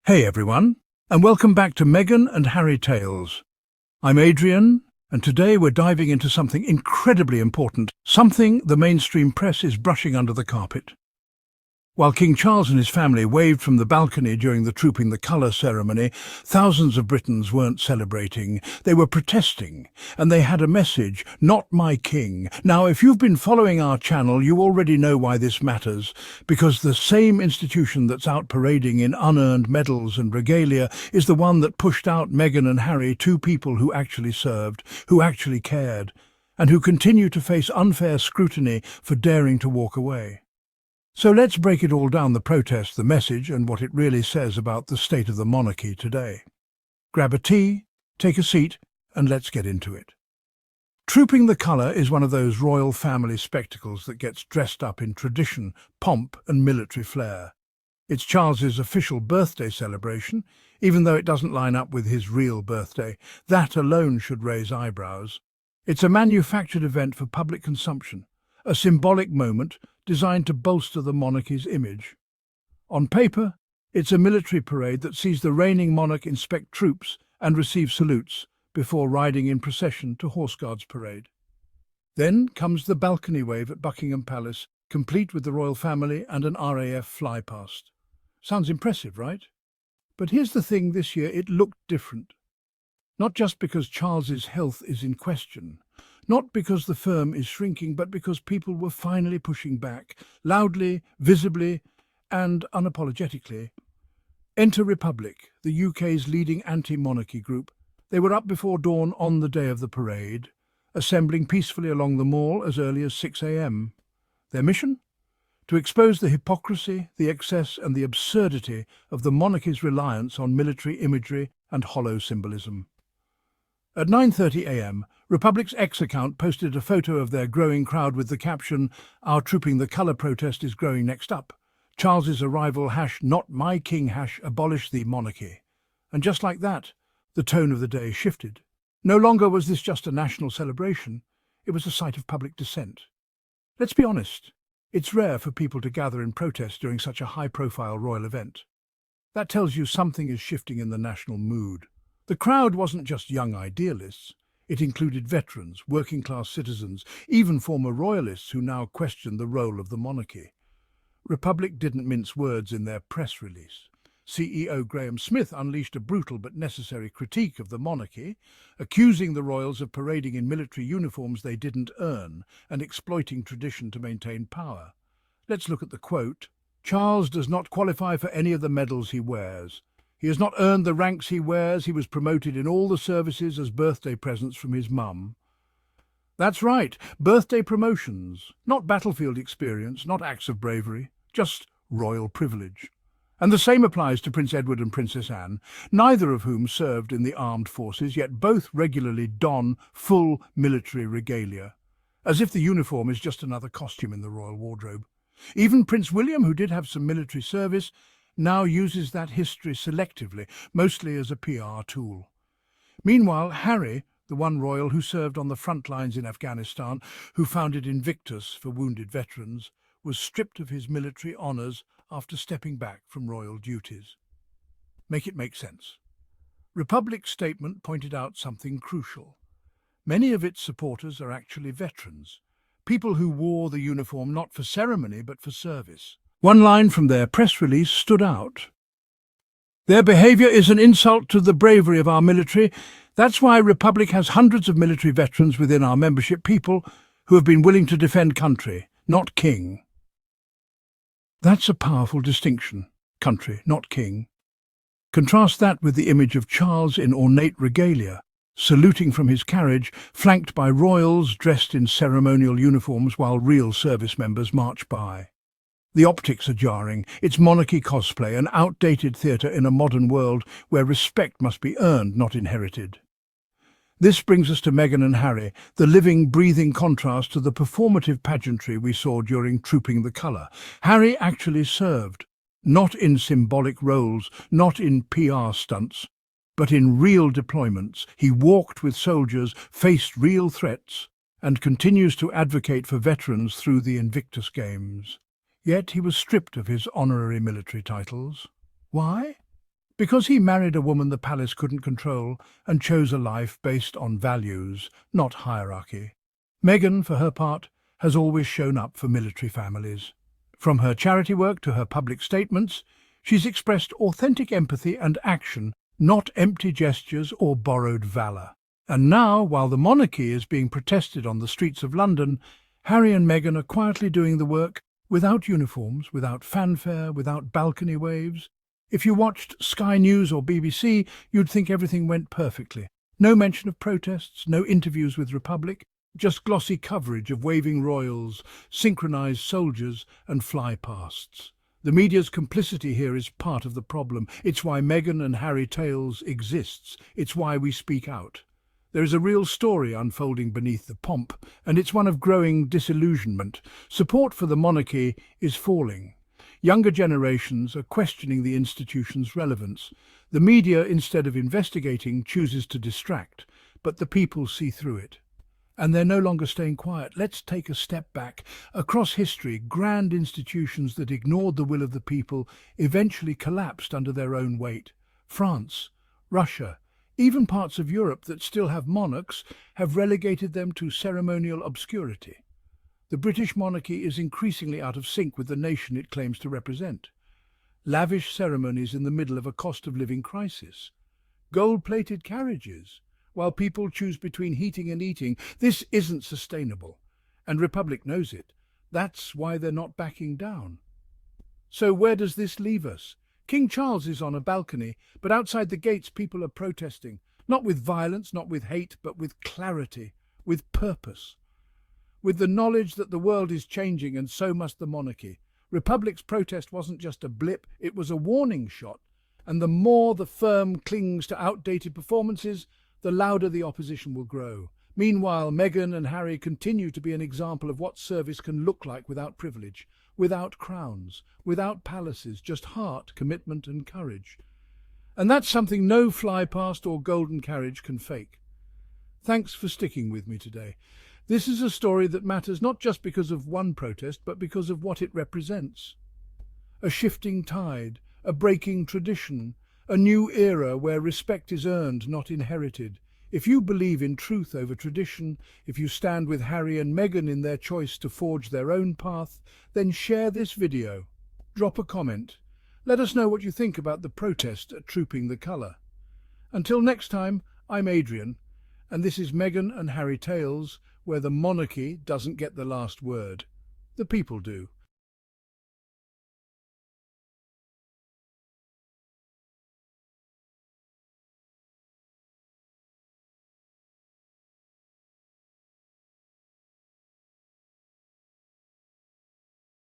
Hey everyone, and welcome back to Meghan and Harry Tales. I'm Adrian, and today we're diving into something incredibly important, something the mainstream press is brushing under the carpet. While King Charles and his family waved from the balcony during the Trooping the Colour ceremony, thousands of Britons weren't celebrating, they were protesting, and they had a message, "Not my king." Now, if you've been following our channel, you already know why this matters, because the same institution that's out parading in unearned medals and regalia is the one that pushed out Meghan and Harry, two people who actually served, who actually cared, and who continue to face unfair scrutiny for daring to walk away. So let's break it all down: the protest, the message, and what it really says about the state of the monarchy today. Grab a tea, take a seat, and let's get into it. Trooping the Colour is one of those royal family spectacles that gets dressed up in tradition, pomp, and military flair. It's Charles's official birthday celebration, even though it doesn't line up with his real birthday. That alone should raise eyebrows. It's a manufactured event for public consumption, a symbolic moment designed to bolster the monarchy's image. On paper, it's a military parade that sees the reigning monarch inspect troops and receive salutes before riding in procession to Horse Guards Parade. Then comes the balcony wave at Buckingham Palace, complete with the royal family and an RAF flypast. Sounds impressive, right? But here's the thing: this year it looked different. Not just because Charles's health is in question, not because the firm is shrinking, but because people were finally pushing back, loudly, visibly, and unapologetically. Enter Republic, the UK's leading anti-monarchy group. They were up before dawn on the day of the parade, assembling peacefully along the Mall as early as 6 a.m. Their mission? To expose the hypocrisy, the excess, and the absurdity of the monarchy's reliance on military imagery and hollow symbolism. At 9:30 a.m, Republic's X account posted a photo of their growing crowd with the caption, "Our Trooping the Colour protest is growing next up. Charles's arrival, #not my king, abolish the monarchy." And just like that, the tone of the day shifted. No longer was this just a national celebration, it was a site of public dissent. Let's be honest, it's rare for people to gather in protest during such a high-profile royal event. That tells you something is shifting in the national mood. The crowd wasn't just young idealists. It included veterans, working-class citizens, even former royalists who now questioned the role of the monarchy. Republic didn't mince words in their press release. CEO Graham Smith unleashed a brutal but necessary critique of the monarchy, accusing the royals of parading in military uniforms they didn't earn and exploiting tradition to maintain power. Let's look at the quote. "Charles does not qualify for any of the medals he wears. He has not earned the ranks he wears. He was promoted in all the services as birthday presents from his mum." That's right, birthday promotions, not battlefield experience, not acts of bravery, just royal privilege. And the same applies to Prince Edward and Princess Anne, neither of whom served in the armed forces, yet both regularly don full military regalia, as if the uniform is just another costume in the royal wardrobe. Even Prince William, who did have some military service, now uses that history selectively, mostly as a PR tool. Meanwhile, Harry, the one royal who served on the front lines in Afghanistan, who founded Invictus for wounded veterans, was stripped of his military honours after stepping back from royal duties. Make it make sense. Republic's statement pointed out something crucial. Many of its supporters are actually veterans, people who wore the uniform not for ceremony but for service. One line from their press release stood out. "Their behaviour is an insult to the bravery of our military. That's why Republic has hundreds of military veterans within our membership, people who have been willing to defend country, not king." That's a powerful distinction. Country, not king. Contrast that with the image of Charles in ornate regalia, saluting from his carriage, flanked by royals dressed in ceremonial uniforms while real service members march by. The optics are jarring. It's monarchy cosplay, an outdated theatre in a modern world where respect must be earned, not inherited. This brings us to Meghan and Harry, the living, breathing contrast to the performative pageantry we saw during Trooping the Colour. Harry actually served, not in symbolic roles, not in PR stunts, but in real deployments. He walked with soldiers, faced real threats, and continues to advocate for veterans through the Invictus Games. Yet he was stripped of his honorary military titles. Why? Because he married a woman the palace couldn't control and chose a life based on values, not hierarchy. Meghan, for her part, has always shown up for military families. From her charity work to her public statements, she's expressed authentic empathy and action, not empty gestures or borrowed valour. And now, while the monarchy is being protested on the streets of London, Harry and Meghan are quietly doing the work without uniforms, without fanfare, without balcony waves. If you watched Sky News or BBC, you'd think everything went perfectly. No mention of protests, no interviews with Republic, just glossy coverage of waving royals, synchronised soldiers and fly-pasts. The media's complicity here is part of the problem. It's why Meghan and Harry Tales exists. It's why we speak out. There is a real story unfolding beneath the pomp, and it's one of growing disillusionment. Support for the monarchy is falling. Younger generations are questioning the institution's relevance. The media, instead of investigating, chooses to distract, but the people see through it. And they're no longer staying quiet. Let's take a step back. Across history, grand institutions that ignored the will of the people eventually collapsed under their own weight. France, Russia, even parts of Europe that still have monarchs have relegated them to ceremonial obscurity. The British monarchy is increasingly out of sync with the nation it claims to represent. Lavish ceremonies in the middle of a cost of living crisis. Gold-plated carriages, while people choose between heating and eating. This isn't sustainable, and Republic knows it. That's why they're not backing down. So where does this leave us? King Charles is on a balcony, but outside the gates people are protesting. Not with violence, not with hate, but with clarity, with purpose. With the knowledge that the world is changing and so must the monarchy. Republic's protest wasn't just a blip, it was a warning shot. And the more the firm clings to outdated performances, the louder the opposition will grow. Meanwhile, Meghan and Harry continue to be an example of what service can look like without privilege, without crowns, without palaces, just heart, commitment and courage. And that's something no fly-past or golden carriage can fake. Thanks for sticking with me today. This is a story that matters not just because of one protest, but because of what it represents. A shifting tide, a breaking tradition, a new era where respect is earned, not inherited. If you believe in truth over tradition, if you stand with Harry and Meghan in their choice to forge their own path, then share this video. Drop a comment. Let us know what you think about the protest at Trooping the Colour. Until next time, I'm Adrian, and this is Meghan and Harry Tales, where the monarchy doesn't get the last word. The people do.